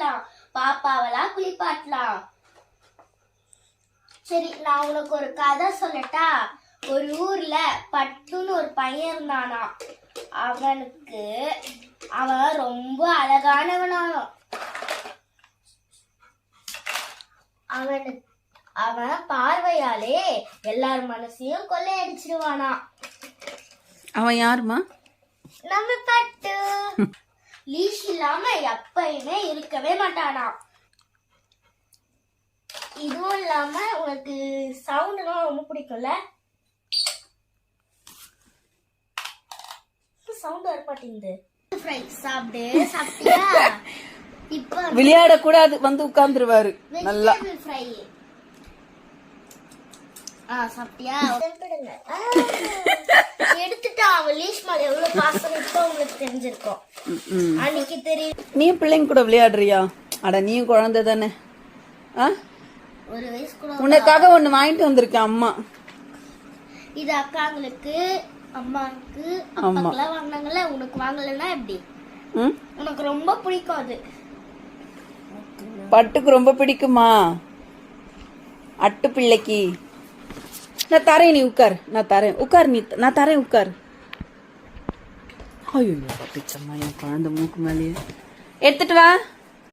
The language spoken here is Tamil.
போடலாம், பாப்பாவெல்லாம் குளிப்பாட்டலாம். சரி, நான் உனக்கு ஒரு கதை சொல்லட்டா? ஒரு ஊர்ல பட்டுன்னு ஒரு பையன் இருந்தானா. அவன் ரொம்ப அழகானவனானோ. அவன் பார்வையாலே எல்லார் மனசையும் கொள்ளையடிச்சிருவானா. அவன் யாருமா? நம்ம பட்டு. லீஷ் இல்லாம எப்பயுமே இருக்கவே மாட்டானா. இதுவும் இல்லாம உனக்கு சவுண்ட்லாம் ரொம்ப பிடிக்கும்ல? சவுண்ட் வர மாட்டேங்குது. சாப்பிடு. சாப்பிட்டியா? இப்ப விளையாட கூடாது, வந்து உட்கார்ந்துருவாரு. நல்லா ஃப்ரை. சாப்பிட்டியா? எடுத்துட்டா. அவன் லீஷ் மேல எவ்வளவு பாசம் இப்போ உங்களுக்கு தெரிஞ்சிருக்கும். அன்னைக்கு தெரியும். நீயும் பிள்ளைங்க கூட விளையாடுறியா? அட நீயும் குழந்தை தானே. ஒரு வயசு கூட. உனக்காக ஒண்ணு வாங்கிட்டு வந்திருக்கேன் அம்மா. இது அக்காங்களுக்கு, அம்மாவுக்கு, அப்பாக்கெல்லாம் வாங்கினாங்கல்ல. உனக்கு வாங்கலன்னா எப்படி? உனக்கு ரொம்ப பிடிக்கும் அது. பட்டுக்கு ரொம்ப பிடிக்குமா? அட்டு பிள்ளைக்கு நான் தரேன், நீ உட்கார். நான் தரேன், உட்கார். நான் தரேன், உட்கார். ஐயோ பட்டுச்சம்மா, என் குழந்தை மூக்கு மேலேயே. எடுத்துட்டு வா.